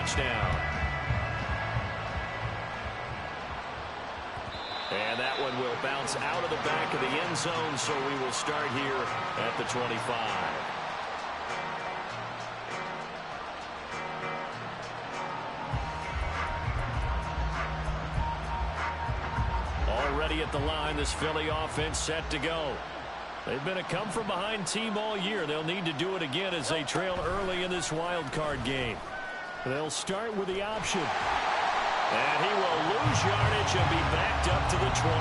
touchdown. And that one will bounce out of the back of the end zone, so we will start here at the 25. Already at the line, this Philly offense set to go. They've been a come-from-behind team all year. They'll need to do it again as they trail early in this wild card game. They'll start with the option. And he will lose yardage and be backed up to the 24.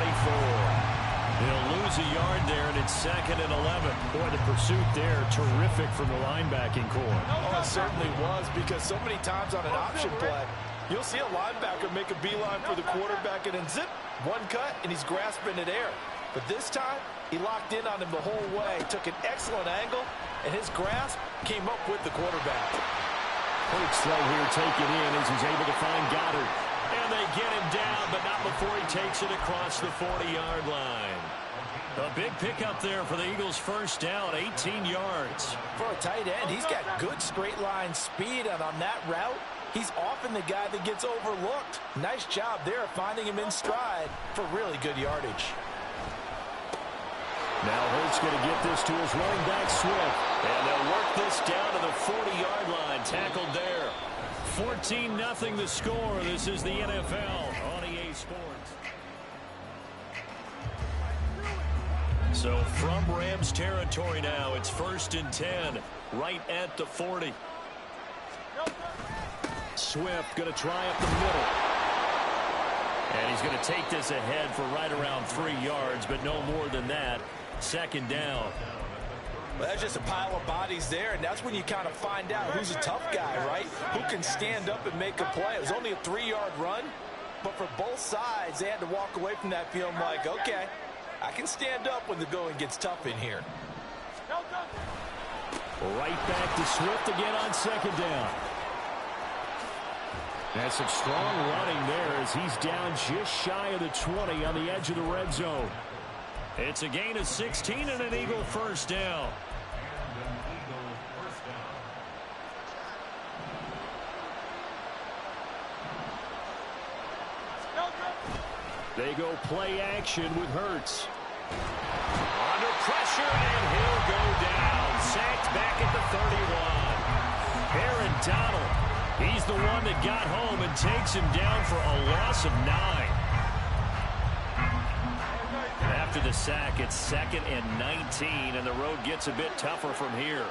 He'll lose a yard there, and it's 2nd and 11. Boy, the pursuit there, terrific from the linebacking core. Oh, it certainly was, because so many times on an option play, you'll see a linebacker make a beeline for the quarterback, and then zip, one cut, and he's grasping it air. But this time, he locked in on him the whole way, took an excellent angle, and his grasp came up with the quarterback. Quick throw here taken in as he's able to find Goddard. And they get him down, but not before he takes it across the 40-yard line. A big pickup there for the Eagles' first down, 18 yards. For a tight end, he's got good straight-line speed, and on that route, he's often the guy that gets overlooked. Nice job there of finding him in stride for really good yardage. Now Hurts going to get this to his running back, Swift. And they'll work this down to the 40-yard line. Tackled there. 14-0 the score. This is the NFL on EA Sports. So from Rams territory now, it's 1st and 10, right at the 40. Swift going to try up the middle. And he's going to take this ahead for right around 3 yards, but no more than that. 2nd down. Well, that's just a pile of bodies there, and that's when you kind of find out who's a tough guy, right? Who can stand up and make a play. It was only a 3-yard run, but for both sides, they had to walk away from that feeling like, okay, I can stand up when the going gets tough in here. Right back to Swift again on 2nd down. That's some strong running there as he's down just shy of the 20 on the edge of the red zone. It's a gain of 16 and an Eagle first down. They go play action with Hurts. Under pressure, and he'll go down. Sacked back at the 31. Aaron Donald, he's the one that got home and takes him down for a loss of 9. After the sack, it's 2nd and 19, and the road gets a bit tougher from here.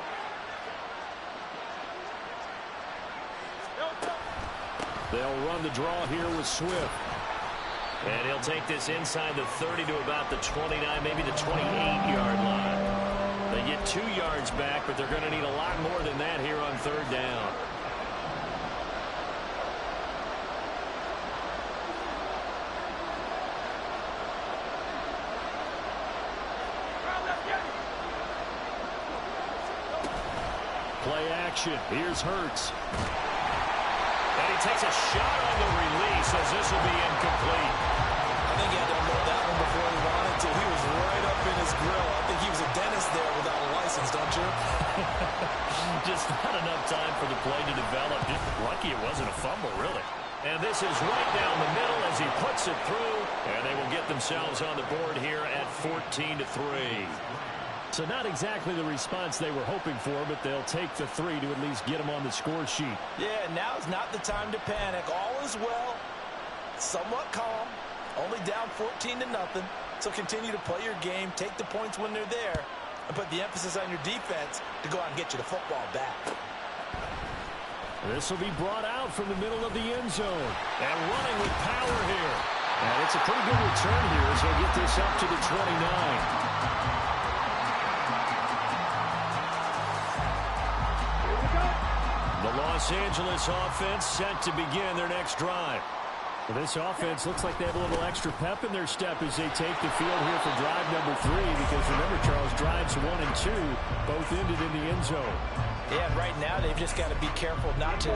They'll run the draw here with Swift. And he'll take this inside the 30 to about the 29, maybe the 28-yard line. They get 2 yards back, but they're going to need a lot more than that here on 3rd down. Play action. Here's Hurts. And he takes a shot on the release as this will be incomplete. I think he had to unload that one before he wanted to. He was right up in his grill. I think he was a dentist there without a license, don't you? Just not enough time for the play to develop. Just lucky it wasn't a fumble, really. And this is right down the middle as he puts it through. And they will get themselves on the board here at 14-3. So not exactly the response they were hoping for, but they'll take the 3 to at least get them on the score sheet. Yeah, now's not the time to panic. All is well, somewhat calm, only down 14-0. So continue to play your game, take the points when they're there, and put the emphasis on your defense to go out and get you the football back. This will be brought out from the middle of the end zone. And running with power here. And it's a pretty good return here as they get this up to the 29. The Los Angeles offense set to begin their next drive. Well, this offense looks like they have a little extra pep in their step as they take the field here for drive number 3, because remember, Charles, drives 1 and 2 both ended in the end zone. Yeah, right now they've just got to be careful not to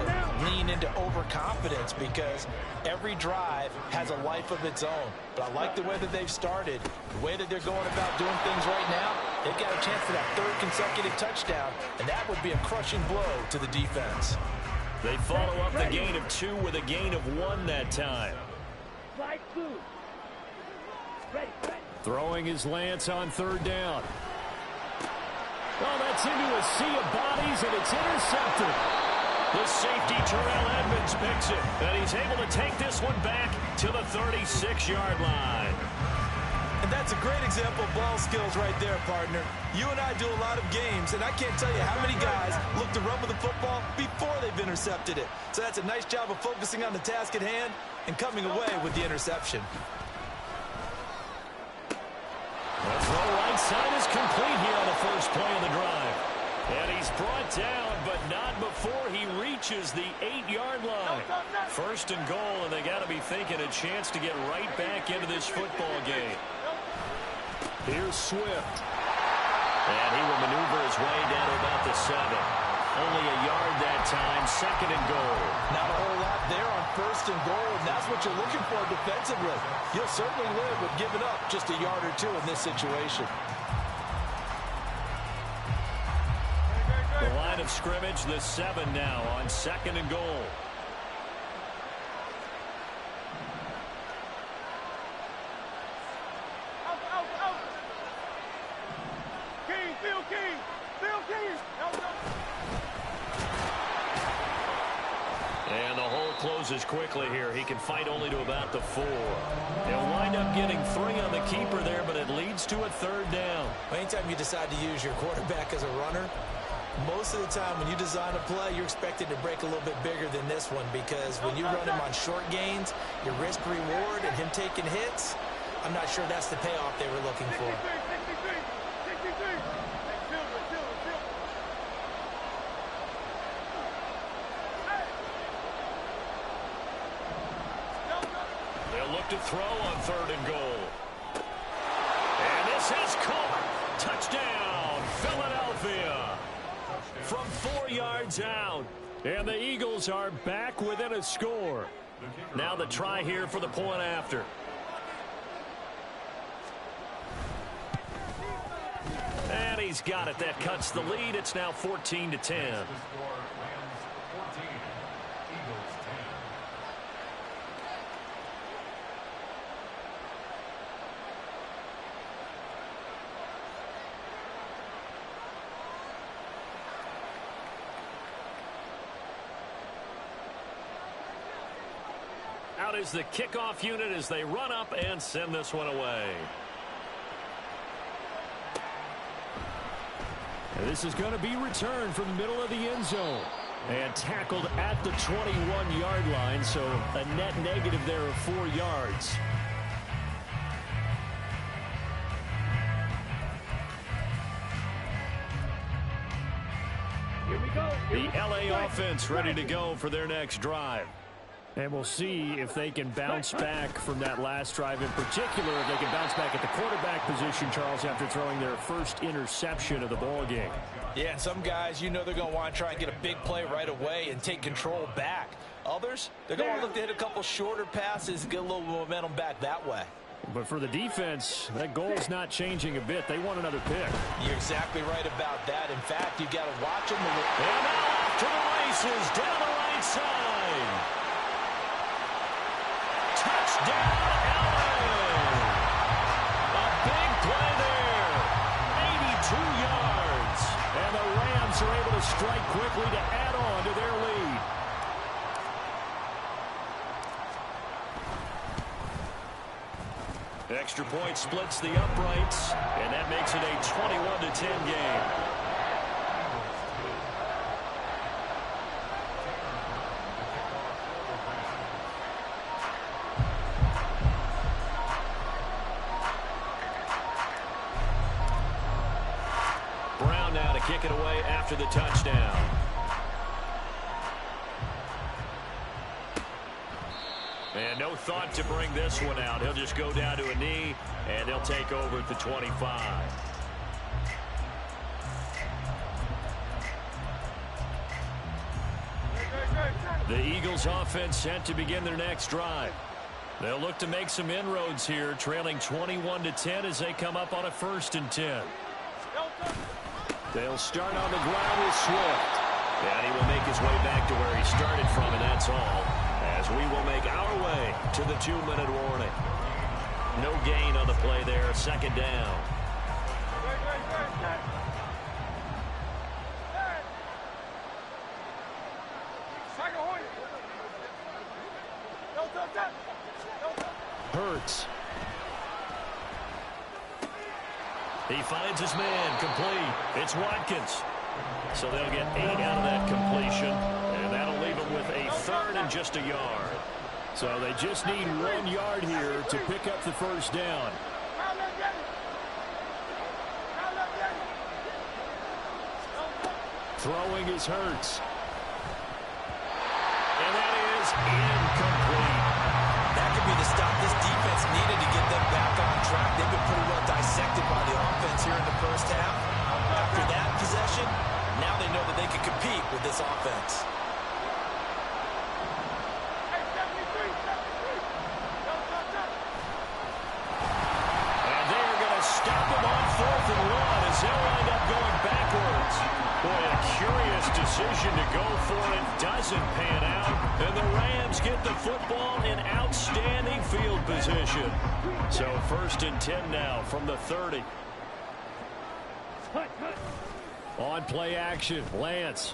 lean into overconfidence, because every drive has a life of its own. But I like the way that they've started, the way that they're going about doing things right now. They've got a chance for that 3rd consecutive touchdown, and that would be a crushing blow to the defense. They follow up the gain of 2 with a gain of 1 that time. Throwing his Lance on 3rd down. Oh, that's into a sea of bodies, and it's intercepted. The safety, Terrell Edmonds, picks it, and he's able to take this one back to the 36-yard line. And that's a great example of ball skills right there, partner. You and I do a lot of games, and I can't tell you how many guys look to run with the football before they've intercepted it. So that's a nice job of focusing on the task at hand and coming away with the interception. The throw right side is complete here on the first play of the drive. And he's brought down, but not before he reaches the 8-yard line. 1st and goal, and they got to be thinking a chance to get right back into this football game. Here's Swift. And he will maneuver his way down to about the 7. Only a yard that time, 2nd and goal. Not a whole lot there on 1st and goal, and that's what you're looking for defensively. You'll certainly live with giving up just a yard or 2 in this situation. The line of scrimmage, the 7 now on 2nd and goal. And the hole closes quickly here. He can fight only to about the 4. They'll wind up getting 3 on the keeper there, but it leads to a 3rd down. Anytime you decide to use your quarterback as a runner, most of the time when you design a play, you're expected to break a little bit bigger than this one, because when you run him on short gains, your risk-reward and him taking hits, I'm not sure that's the payoff they were looking for. They'll look to throw on 3rd and goal. And this is caught. Touchdown, Philadelphia. From 4 yards out. And the Eagles are back within a score. Now the try here for the point after. And he's got it. That cuts the lead. It's now 14-10. Out is the kickoff unit as they run up and send this one away. And this is going to be returned from the middle of the end zone. And tackled at the 21-yard line, so a net negative there of 4 yards. Here we go. The LA offense ready to go for their next drive. And we'll see if they can bounce back from that last drive, in particular, if they can bounce back at the quarterback position, Charles, after throwing their first interception of the ball game. Yeah, and some guys, you know they're going to want to try and get a big play right away and take control back. Others, they're going to look to hit a couple shorter passes and get a little momentum back that way. But for the defense, that goal's not changing a bit. They want another pick. You're exactly right about that. In fact, you've got to watch them. And now off to the races down the right side. Touchdown, LA! A big play there. 82 yards. And the Rams are able to strike quickly to add on to their lead. Extra point splits the uprights, and that makes it a 21-10 game. Brown now to kick it away after the touchdown. And no thought to bring this one out. He'll just go down to a knee, and they'll take over at the 25. The Eagles offense set to begin their next drive. They'll look to make some inroads here, trailing 21-10 as they come up on a 1st and 10. They'll start on the ground with Swift. And he will make his way back to where he started from, and that's all, as we will make our way to the 2-minute warning. No gain on the play there, second down. Hurts. He finds his man, complete. It's Watkins. So they'll get 8 out of that completion, and that'll leave them with a third and just a yard. So they just need 1 yard here to pick up the first down. Throwing is Hurts. And that is incomplete. That could be the stop this defense needed to get them back on track. They've been pretty well dissected by the offense here in the first half. After that possession, now they know that they can compete with this offense. And they're going to stop him on 4th and 1 as they'll wind up going backwards. Boy, a curious decision to go for it. Doesn't pan out. And the Rams get the football in outstanding field position. So 1st and 10 now from the 30. On play action, Lance.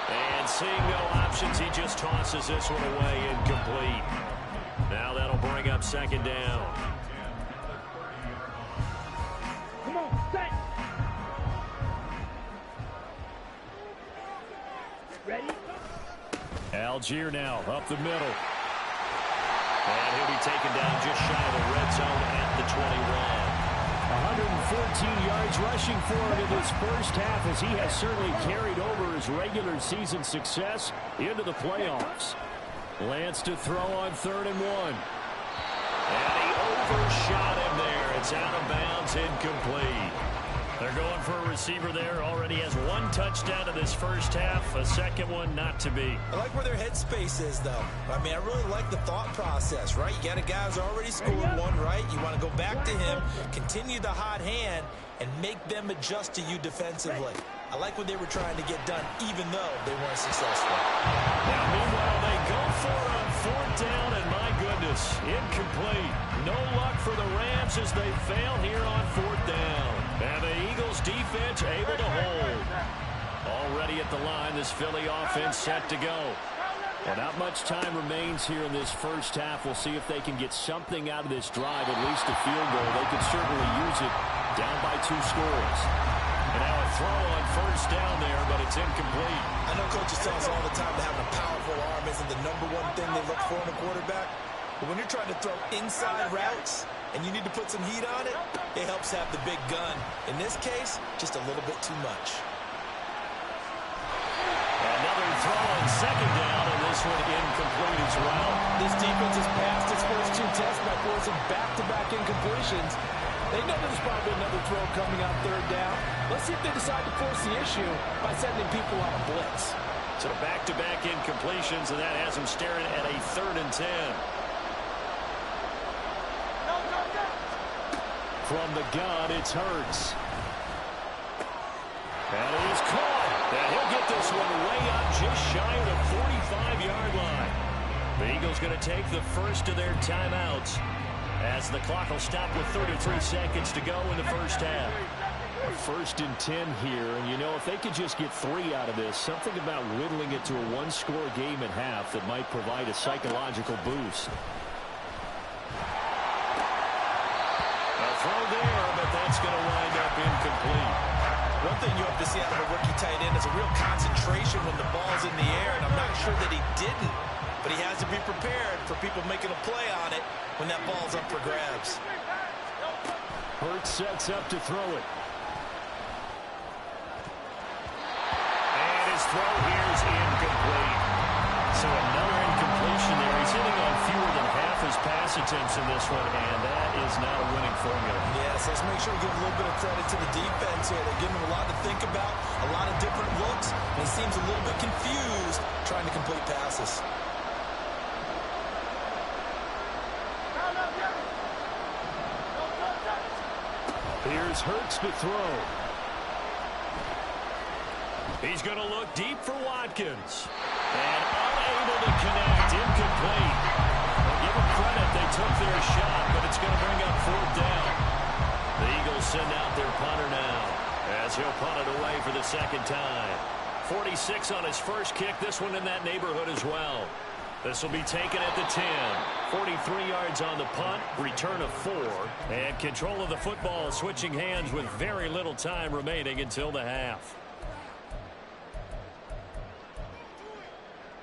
And seeing no options, he just tosses this one away, incomplete. Now that'll bring up 2nd down. Come on, set. Ready? Algier now up the middle. And he'll be taken down just shy of the red zone at the 21. 114 yards rushing for him in this first half, as he has certainly carried over his regular season success into the playoffs. Lance to throw on 3rd and 1. And he overshot him there. It's out of bounds, incomplete. They're going for a receiver there. Already has 1 touchdown in this first half. A second one not to be. I like where their headspace is, though. I mean, I really like the thought process, right? You got a guy who's already scored 1, right? You want to go back to him, continue the hot hand, and make them adjust to you defensively. I like what they were trying to get done, even though they weren't successful. Now, meanwhile, they go for it on 4th down, and my goodness, incomplete. No luck for the Rams as they fail here on 4th down. And the Eagles defense able to hold. Already at the line, this Philly offense set to go. Well, not much time remains here in this first half. We'll see if they can get something out of this drive, at least a field goal. They could certainly use it down by 2 scores. And now a throw on 1st down there, but it's incomplete. I know coaches tell us all the time that having a powerful arm isn't the #1 thing they look for in a quarterback. But when you're trying to throw inside routes and you need to put some heat on it, it helps have the big gun. In this case, just a little bit too much. Another throw on 2nd down, and this one incomplete as well. This defense has passed its first 2 tests by forcing back-to-back incompletions. They know there's probably another throw coming on 3rd down. Let's see if they decide to force the issue by sending people on a blitz. So back-to-back incompletions, and that has them staring at a 3rd and 10. From the gun, it's Hurts. And it is caught. And he'll get this one way up just shy of the 45-yard line. The Eagles going to take the first of their timeouts as the clock will stop with 33 seconds to go in the first half. A 1st and 10 here, and you know, if they could just get 3 out of this, something about whittling it to a 1-score game at half that might provide a psychological boost. Throw there, but that's going to wind up incomplete. One thing you have to see out of a rookie tight end is a real concentration when the ball's in the air, and I'm not sure that he didn't, but he has to be prepared for people making a play on it when that ball's up for grabs. Hurts sets up to throw it. And his throw here is incomplete. So another incompletion there. He's hitting on fewer than half his pass attempts in this one, and that is not a winning formula. Yes, let's make sure we give a little bit of credit to the defense here. They're giving him a lot to think about, a lot of different looks, and he seems a little bit confused trying to complete passes. Here's Hurts to throw. He's going to look deep for Watkins. And unable to connect, incomplete. Well, give them credit, they took their shot, but it's going to bring up 4th down. The Eagles send out their punter now, as he'll punt it away for the 2nd time. 46 on his first kick, this one in that neighborhood as well. This will be taken at the 10. 43 yards on the punt, return of 4, and control of the football switching hands with very little time remaining until the half.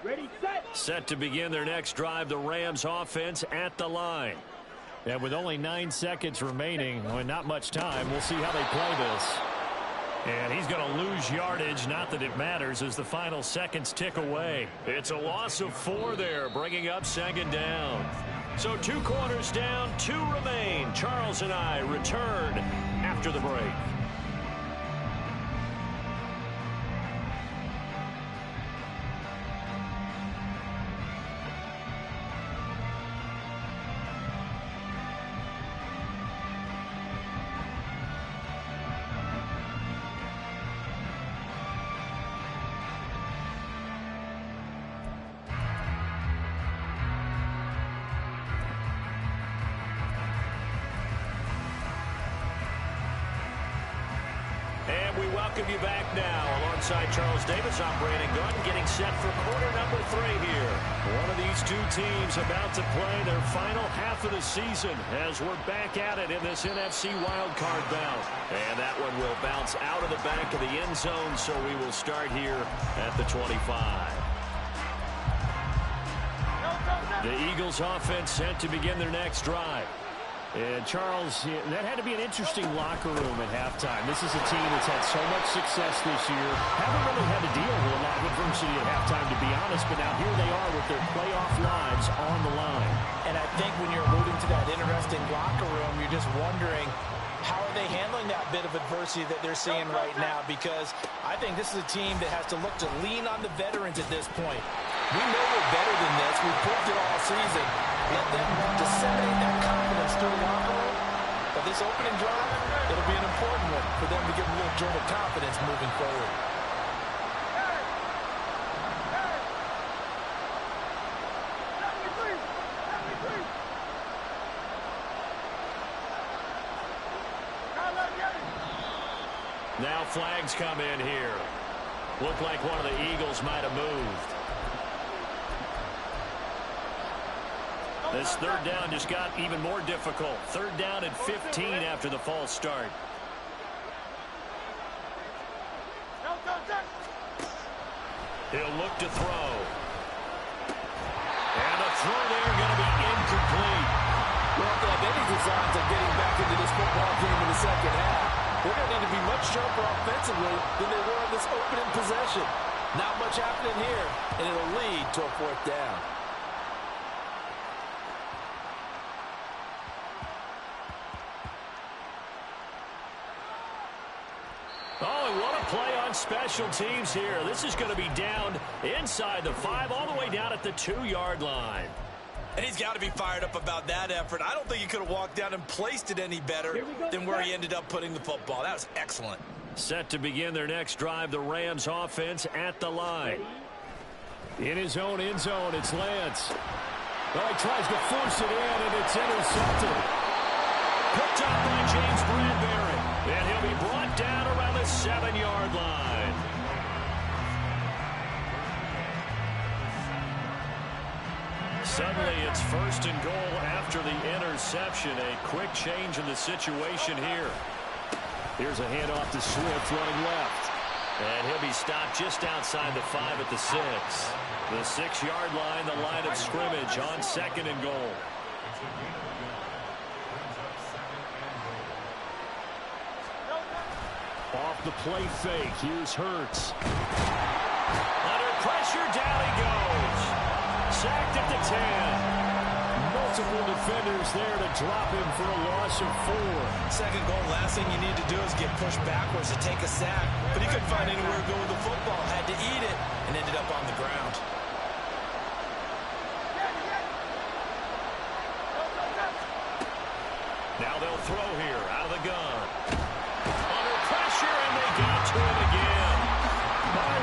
Ready, set. Set to begin their next drive, the Rams offense at the line. And with only 9 seconds remaining, well, not much time, we'll see how they play this. And he's going to lose yardage, not that it matters, as the final seconds tick away. It's a loss of 4 there, bringing up 2nd down. So 2 quarters down, 2 remain. Charles and I return after the break. Welcome you back now. Alongside Charles Davis, I'm Brandon Gunn, getting set for quarter number 3 here. One of these 2 teams about to play their final half of the season as we're back at it in this NFC wildcard bout. And that one will bounce out of the back of the end zone, so we will start here at the 25. The Eagles offense set to begin their next drive. And Charles, that had to be an interesting locker room at halftime. This is a team that's had so much success this year. Haven't really had to deal with a lot of adversity at halftime, to be honest, but now here they are with their playoff lives on the line. And I think when you're alluding to that interesting locker room, you're just wondering, how are they handling that bit of adversity that they're seeing right now? Because I think this is a team that has to look to lean on the veterans at this point. We know we're better than this. We've proved it all season. Let them disseminate that confidence through the locker room. But this opening drive, it'll be an important one for them to give a little jolt of confidence moving forward. Now flags come in here. Looked like one of the Eagles might have moved. This 3rd down just got even more difficult. 3rd down and 15 after the false start. He'll look to throw. And the throw there going to be incomplete. Well, if they have any designs of getting back into this football game in the 2nd half, they're going to need to be much sharper offensively than they were on this opening possession. Not much happening here, and it'll lead to a 4th down. Oh, and what a play on special teams here. This is going to be down inside the 5, all the way down at the 2-yard line. And he's got to be fired up about that effort. I don't think he could have walked down and placed it any better than where he ended up putting the football. That was excellent. Set to begin their next drive, the Rams offense at the line. In his own end zone, it's Lance. Well, he tries to force it in, and it's intercepted. Picked up by James Bradbury. And he'll be brought down around the 7-yard line. Suddenly, it's 1st and goal after the interception. A quick change in the situation here. Here's a handoff to Swift running left. And he'll be stopped just outside the 5 at the 6. The 6-yard line, the line of scrimmage on 2nd and goal. Off the play fake, here's Hurts. Under pressure, down he goes. Sacked at the 10. Multiple defenders there to drop him for a loss of 4. 2nd goal, last thing you need to do is get pushed backwards to take a sack. But he couldn't find anywhere to go with the football. Had to eat it and ended up on the ground. Now they'll throw here out of the gun. Under pressure, and they got to him again. By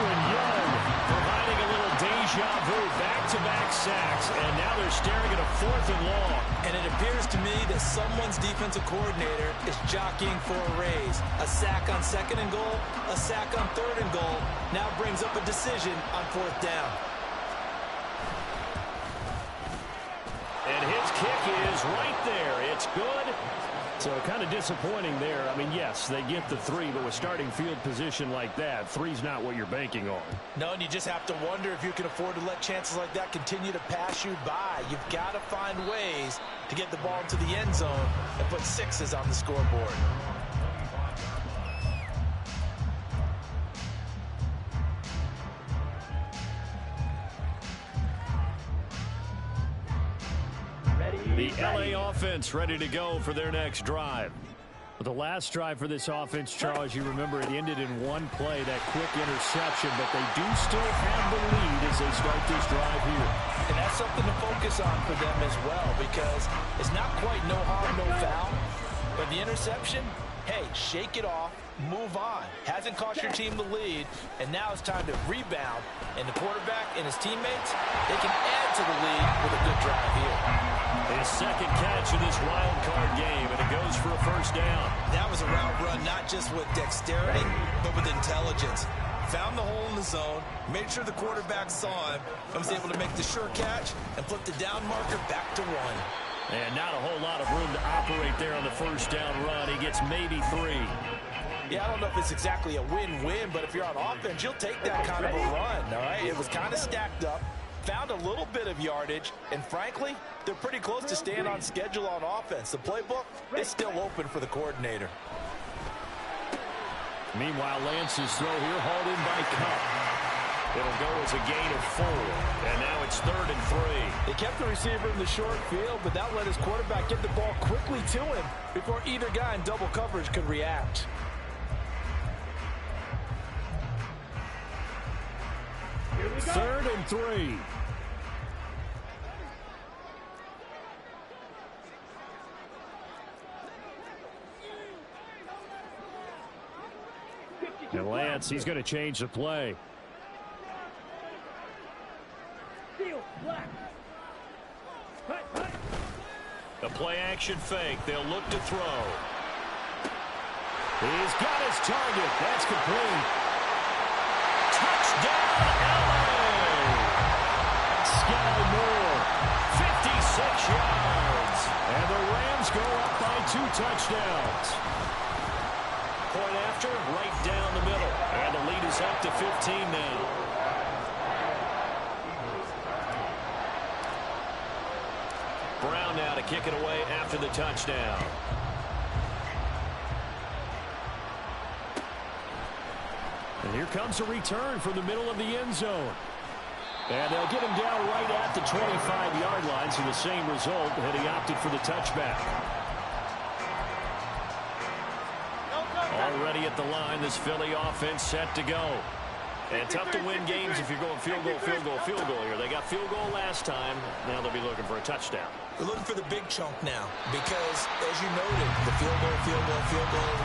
avoid back-to-back sacks, and now they're staring at a 4th and long. And it appears to me that someone's defensive coordinator is jockeying for a raise. A sack on 2nd and goal, a sack on 3rd and goal, now brings up a decision on 4th down. And his kick is right there. It's good. So kind of disappointing there. I mean, yes, they get the 3, but with starting field position like that, 3's not what you're banking on. No, and you just have to wonder if you can afford to let chances like that continue to pass you by. You've got to find ways to get the ball into the end zone and put 6s on the scoreboard. The LA offense ready to go for their next drive. The last drive for this offense, Charles, you remember it ended in one play, that quick interception, but they do still have the lead as they start this drive here. And that's something to focus on for them as well, because it's not quite no harm, no foul. But the interception, hey, shake it off, move on. Hasn't cost your team the lead, and now it's time to rebound. And the quarterback and his teammates, they can add to the lead with a good drive here. His 2nd catch of this wild card game, and it goes for a 1st down. That was a route run not just with dexterity, but with intelligence. Found the hole in the zone, made sure the quarterback saw him, and was able to make the sure catch and flip the down marker back to 1. And not a whole lot of room to operate there on the 1st down run. He gets maybe 3. Yeah, I don't know if it's exactly a win-win, but if you're on offense, you'll take that kind of a run, all right? It was kind of stacked up, found a little bit of yardage, and frankly, they're pretty close to staying on schedule on offense. The playbook is still open for the coordinator. Meanwhile, Lance's throw here hauled in by Cup. It'll go as a gain of 4, and now it's 3rd and 3. They kept the receiver in the short field, but that let his quarterback get the ball quickly to him before either guy in double coverage could react. Here we go. 3rd and 3. And Lance, he's going to change the play. Steel, black. Cut. A play-action fake. They'll look to throw. He's got his target. That's complete. Touchdown, LA! Sky Moore, 56 yards. and the Rams go up by 2 touchdowns. Point after, right down the middle. And the lead is up to 15 now. Brown now to kick it away after the touchdown. And here comes a return from the middle of the end zone. And they'll get him down right at the 25-yard line, so the same result, and he opted for the touchback. Already at the line, this Philly offense set to go. And tough to win games if you're going field goal here. They got field goal last time. Now they'll be looking for a touchdown. They're looking for the big chunk now because, as you noted, the field goal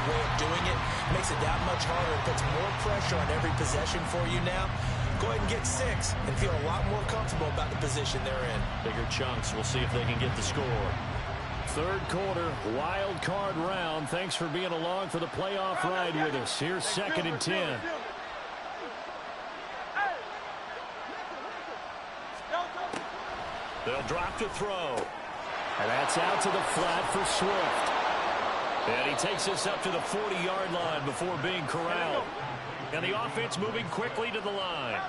way of doing it makes it that much harder. It puts more pressure on every possession for you now. Go ahead and get 6 and feel a lot more comfortable about the position they're in. Bigger chunks. We'll see if they can get the score. 3rd quarter, wild card round. Thanks for being along for the playoff ride with us. Here's 2nd and 10. They'll drop to throw. And that's out to the flat for Swift. And he takes us up to the 40-yard line before being corralled. And the offense moving quickly to the line.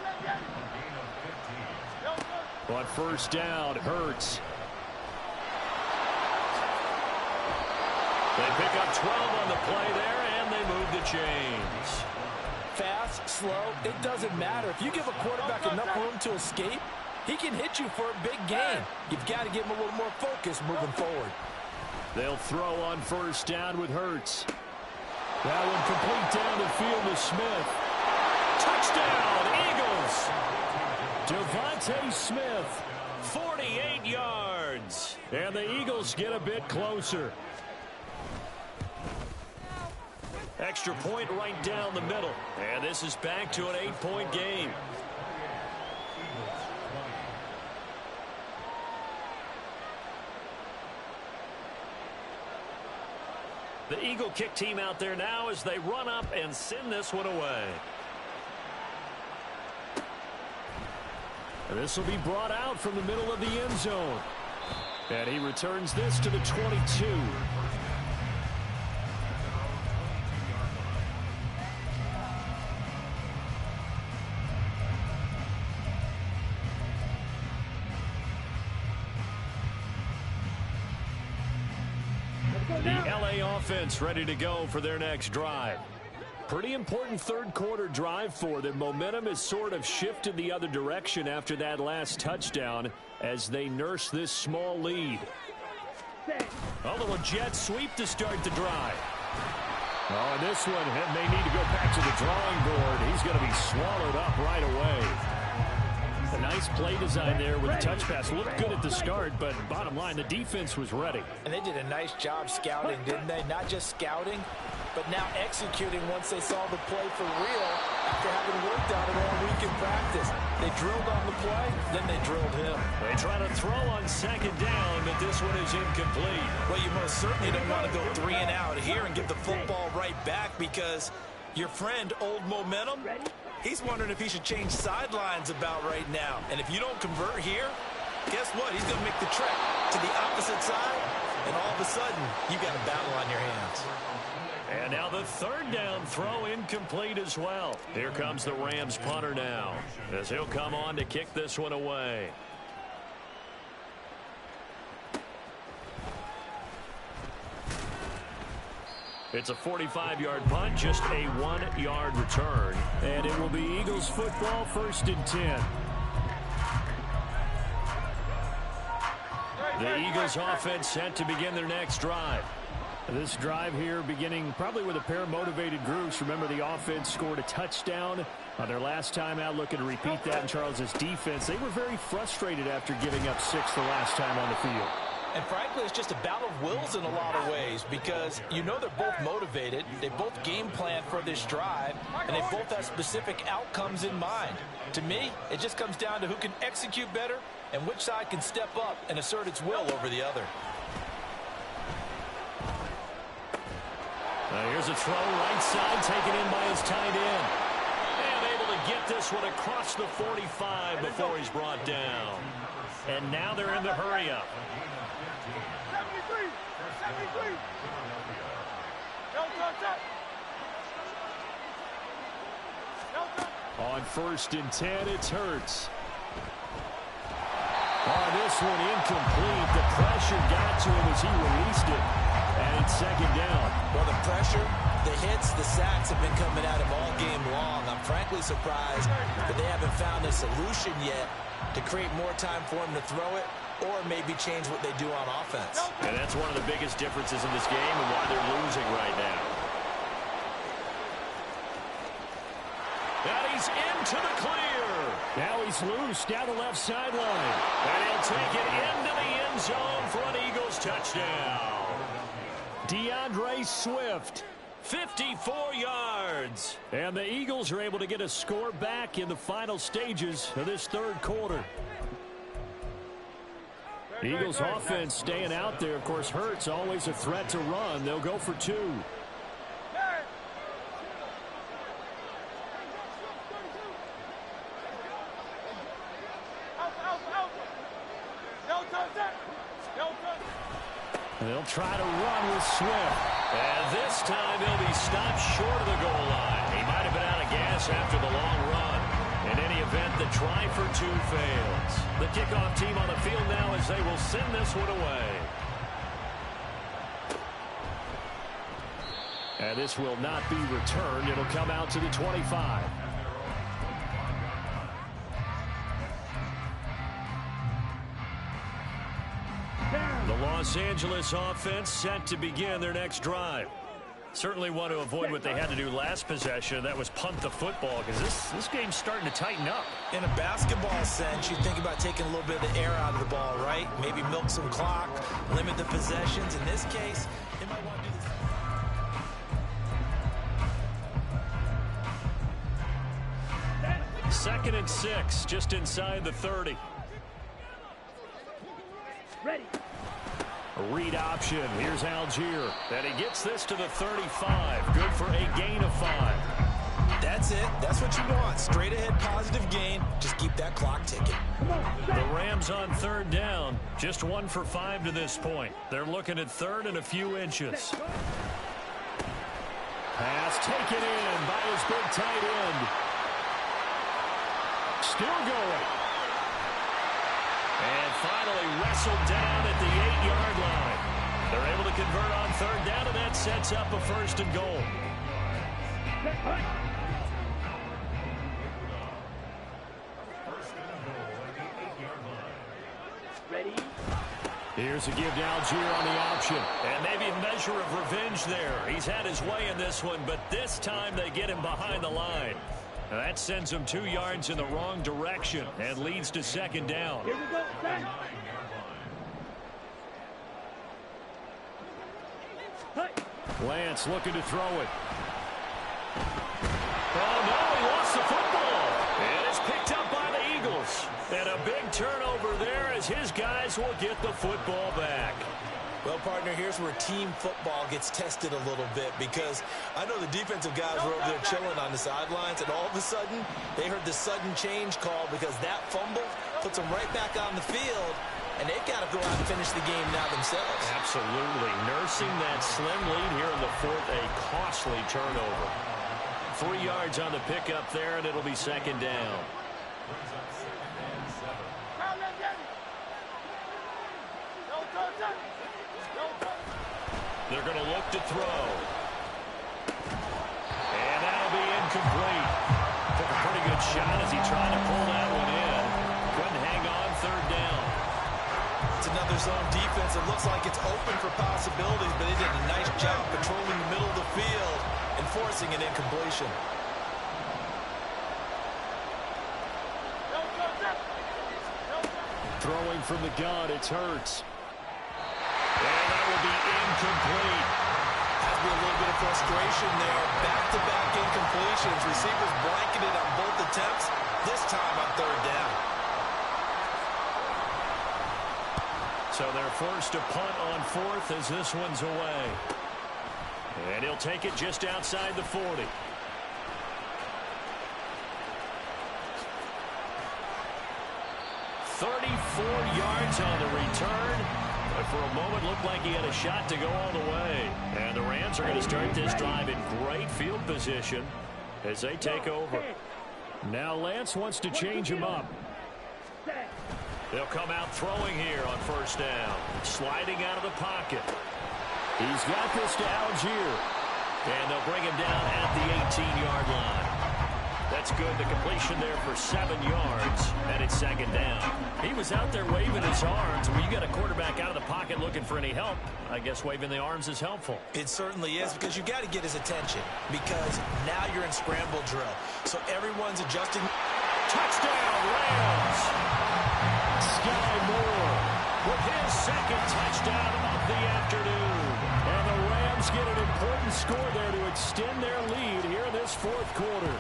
On 1st down, Hurts. They pick up 12 on the play there, and they move the chains. Fast, slow, it doesn't matter. If you give a quarterback enough room to escape, he can hit you for a big gain. You've got to give him a little more focus moving forward. They'll throw on 1st down with Hurts. That one complete down the field to Smith. Touchdown, Eagles! Devontae Smith. 48 yards. And the Eagles get a bit closer. Extra point right down the middle. And this is back to an 8-point game. The Eagle kick team out there now as they run up and send this one away. And this will be brought out from the middle of the end zone. And he returns this to the 22. The LA offense ready to go for their next drive. Pretty important third quarter drive for them. Momentum has sort of shifted the other direction after that last touchdown as they nurse this small lead. A little jet sweep to start the drive. Oh, and this one, they need to go back to the drawing board. He's going to be swallowed up right away. A nice play design there with the touch pass. Looked good at the start, but bottom line, the defense was ready. And they did a nice job scouting, didn't they? Not just scouting, but now executing once they saw the play for real after having worked on it all week in practice. They drilled on the play, then they drilled him. They try to throw on second down, but this one is incomplete. Well, you most certainly don't want to go 3 and out here and give the football right back because your friend, Old Momentum, he's wondering if he should change sidelines about right now. And if you don't convert here, guess what? He's going to make the trek to the opposite side, and all of a sudden, you got a battle on your hands. And now the third down throw incomplete as well. Here comes the Rams punter now as he'll come on to kick this one away. It's a 45-yard punt, just a 1-yard return. And it will be Eagles football, 1st and 10. The Eagles offense set to begin their next drive. This drive here beginning probably with a pair of motivated groups. Remember, the offense scored a touchdown on their last time out, looking to repeat that in Charles's defense. They were very frustrated after giving up 6 the last time on the field. And frankly, it's just a battle of wills in a lot of ways because you know they're both motivated. They both game plan for this drive, and they both have specific outcomes in mind. To me, it just comes down to who can execute better and which side can step up and assert its will over the other. Here's a throw right side taken in by his tight end. And able to get this one across the 45 before he's brought down. And now they're in the hurry up. 73. On 1st and 10, it's Hurts. Oh, this one incomplete. The pressure got to him as he released it. And it's 2nd down. Well, the pressure, the hits, the sacks have been coming at him all game long. I'm frankly surprised that they haven't found a solution yet to create more time for him to throw it or maybe change what they do on offense. And that's one of the biggest differences in this game and why they're losing right now. And he's into the clear. Now he's loose down the left sideline. And he'll take it into the end zone for an Eagles touchdown. DeAndre Swift, 54 yards. And the Eagles are able to get a score back in the final stages of this third quarter. Eagles offense staying out there. Of course, Hurts always a threat to run. They'll go for 2. They'll try to run with Swift. And this time he'll be stopped short of the goal line. He might have been out of gas after the long run. In any event, the try for 2 fails. The kickoff team on the field now as they will send this one away. And this will not be returned. It'll come out to the 25. The Los Angeles offense set to begin their next drive. Certainly want to avoid what they had to do last possession. That was punt the football because this game's starting to tighten up. In a basketball sense, you think about taking a little bit of the air out of the ball, right? Maybe milk some clock, limit the possessions. In this case, they might want to do this. 2nd and 6, just inside the 30. Ready. A read option. Here's Algier. And he gets this to the 35. Good for a gain of 5. That's it. That's what you want. Straight ahead positive gain. Just keep that clock ticking. The Rams on third down. Just 1 for 5 to this point. They're looking at third and a few inches. Pass taken in by his big tight end. Still going. And finally wrestled down at the 8-yard line. They're able to convert on third down, and that sets up a 1st and goal. Ready? Here's a give to Algier on the option. And maybe a measure of revenge there. He's had his way in this one, but this time they get him behind the line. Now that sends him 2 yards in the wrong direction and leads to 2nd down. Here we go. Set. Lance looking to throw it. Oh, no, he lost the football. And it's picked up by the Eagles. And a big turnover there as his guys will get the football back. Well, partner, here's where team football gets tested a little bit, because I know the defensive guys were over there chilling on the sidelines, and all of a sudden they heard the sudden change call because that fumble puts them right back on the field, and they've got to go out and finish the game now themselves. Absolutely. Nursing that slim lead here in the 4th, a costly turnover. 3 yards on the pickup there, and it'll be 2nd down. They're going to look to throw. And that'll be incomplete. Took a pretty good shot as he tried to pull that one in. Couldn't hang on 3rd down. It's another zone defense. It looks like it's open for possibilities, but they did a nice job patrolling the middle of the field and forcing an incompletion. Throwing from the gun, it's Hurts. And that will be incomplete. Has been a little bit of frustration there. Back-to-back incompletions. Receivers blanketed on both attempts, this time on 3rd down. So they're forced to punt on 4th as this one's away. And he'll take it just outside the 40. Yards on the return, but for a moment looked like he had a shot to go all the way. And the Rams are going to start this drive in great field position as they take over. Now Lance wants to change him up. They'll come out throwing here on 1st down, sliding out of the pocket. He's got this to Algier, and they'll bring him down at the 18-yard line. That's good. The completion there for 7 yards, and it's 2nd down. He was out there waving his arms. When you got a quarterback out of the pocket looking for any help, I guess waving the arms is helpful. It certainly is, because you got to get his attention, because now you're in scramble drill. So everyone's adjusting. Touchdown, Rams! Sky Moore with his 2nd touchdown of the afternoon. And the Rams get an important score there to extend their lead here in this 4th quarter.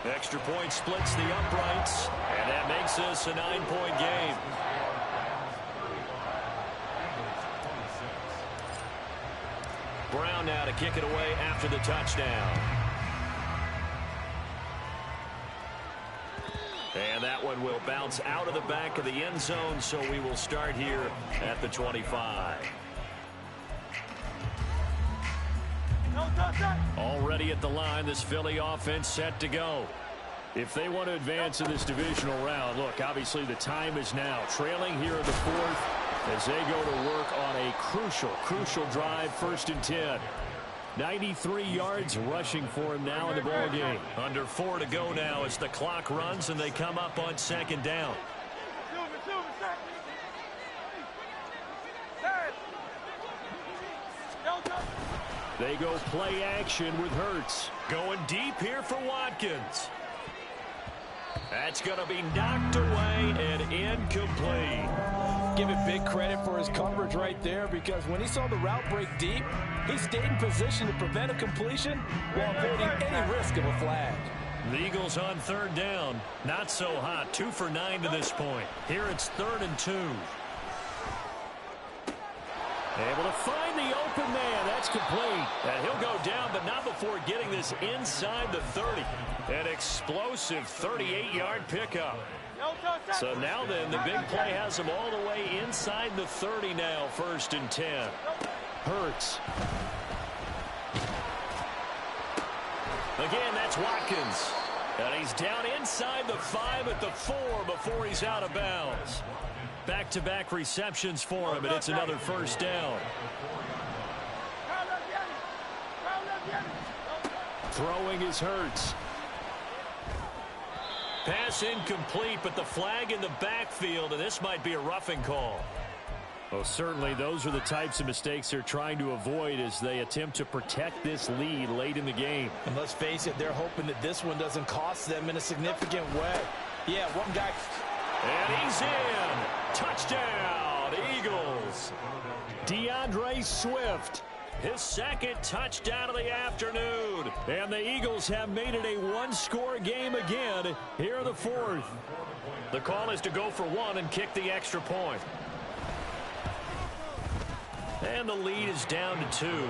Extra point splits the uprights, and that makes this a 9-point game. Brown now to kick it away after the touchdown. And that one will bounce out of the back of the end zone, so we will start here at the 25. Already at the line, this Philly offense set to go. If they want to advance in this divisional round, look, obviously the time is now. Trailing here in the 4th as they go to work on a crucial drive, 1st and 10. 93 yards rushing for him now in the ball game. Under 4 to go now as the clock runs and they come up on 2nd down. They go play action with Hurts. Going deep here for Watkins. That's going to be knocked away and incomplete. Give it big credit for his coverage right there, because when he saw the route break deep, he stayed in position to prevent a completion while avoiding any risk of a flag. The Eagles on 3rd down. Not so hot. 2 for 9 to this point. Here it's 3rd and 2. Able to find the open man. That's complete. And he'll go down, but not before getting this inside the 30. An explosive 38-yard pickup. So now then, the big play has him all the way inside the 30 now, 1st and 10. Hurts. Again, that's Watkins. And he's down inside the 5 at the 4 before he's out of bounds. Back-to-back receptions for him, and it's another 1st down. Throwing is Hurts. Pass incomplete, but the flag in the backfield, and this might be a roughing call. Well, certainly those are the types of mistakes they're trying to avoid as they attempt to protect this lead late in the game. And let's face it, they're hoping that this one doesn't cost them in a significant way. Yeah, one guy. And he's in. Touchdown, Eagles. DeAndre Swift. His 2nd touchdown of the afternoon. And the Eagles have made it a one-score game again here in the 4th. The call is to go for 1 and kick the extra point. And the lead is down to 2.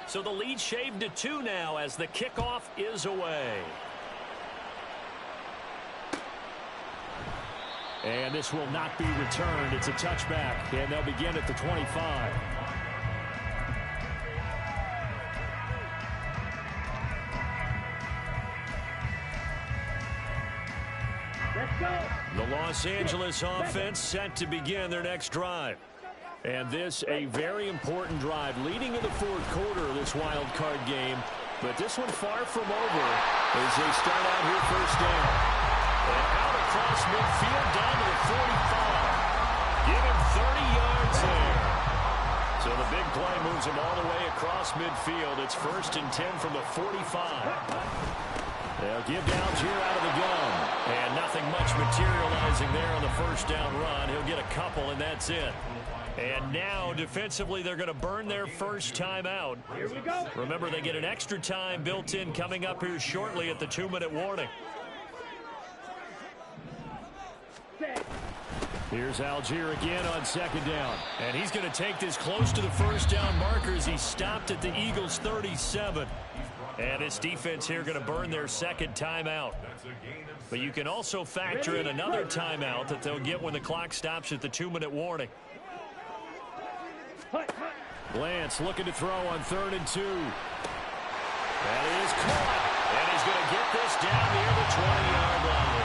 So the lead shaved to 2 now as the kickoff is away. And this will not be returned. It's a touchback, and they'll begin at the 25. Let's go. The Los Angeles offense set to begin their next drive. And this a very important drive leading in the 4th quarter of this wild card game. But this one far from over as they start out here 1st down. And out across midfield down to the 45. Give him 30 yards there. So the big play moves him all the way across midfield. It's 1st and 10 from the 45. They'll give to Algier out of the gun. And nothing much materializing there on the 1st down run. He'll get a couple, and that's it. And now, defensively, they're going to burn their 1st timeout. Here we go. Remember, they get an extra time built in coming up here shortly at the 2-minute warning. Here's Algier again on 2nd down. And he's going to take this close to the 1st down marker as he stopped at the Eagles' 37. And this defense here going to burn their 2nd timeout. But you can also factor in another timeout that they'll get when the clock stops at the 2-minute warning. Lance looking to throw on 3rd and 2. That is caught. And he's going to get this down near the 20-yard line.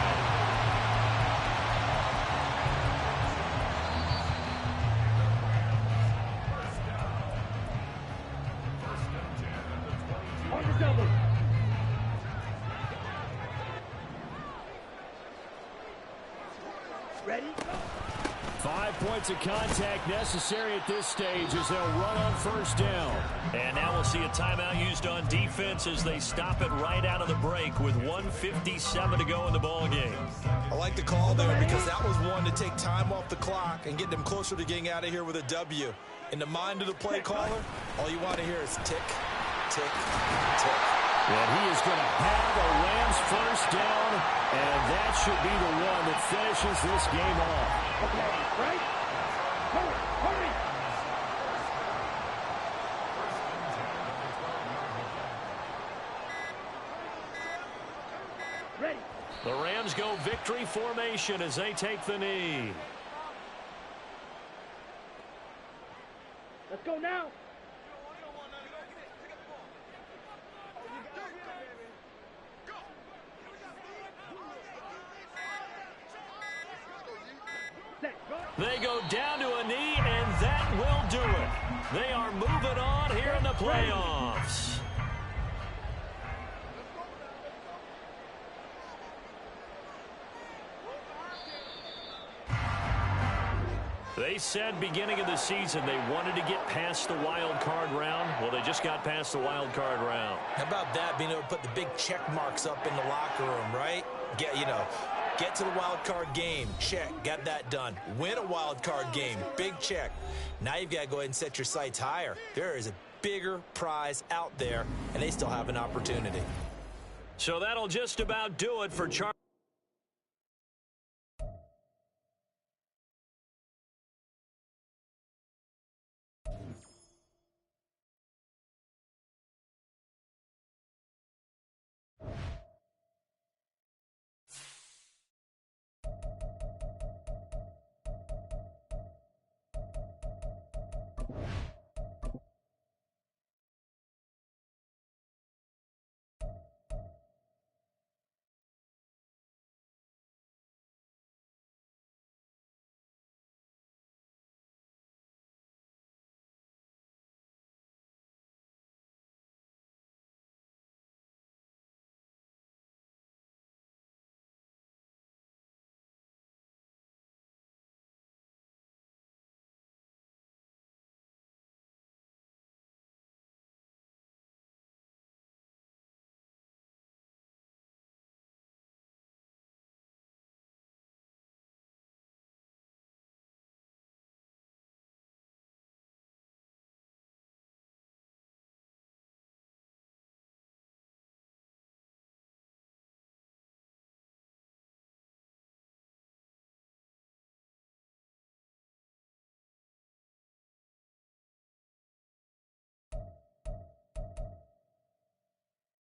Ready? 5 points of contact necessary at this stage as they'll run on 1st down. And now we'll see a timeout used on defense as they stop it right out of the break with 1:57 to go in the ball game. I like the call there because that was one to take time off the clock and get them closer to getting out of here with a W. In the mind of the play caller, all you want to hear is tick, tick, tick. And he is going to have a Rams 1st down, and that should be the one that finishes this game off. Okay, right? Hurry, hurry! Ready. The Rams go victory formation as they take the knee. Let's go now. They go down to a knee, and that will do it. They are moving on here in the playoffs. They said beginning of the season they wanted to get past the wild card round. Well, they just got past the wild card round. How about that, being able to put the big check marks up in the locker room, right? Get to the wild card game, check, got that done. Win a wild card game, big check. Now you've got to go ahead and set your sights higher. There is a bigger prize out there, and they still have an opportunity. So that'll just about do it for Charlie.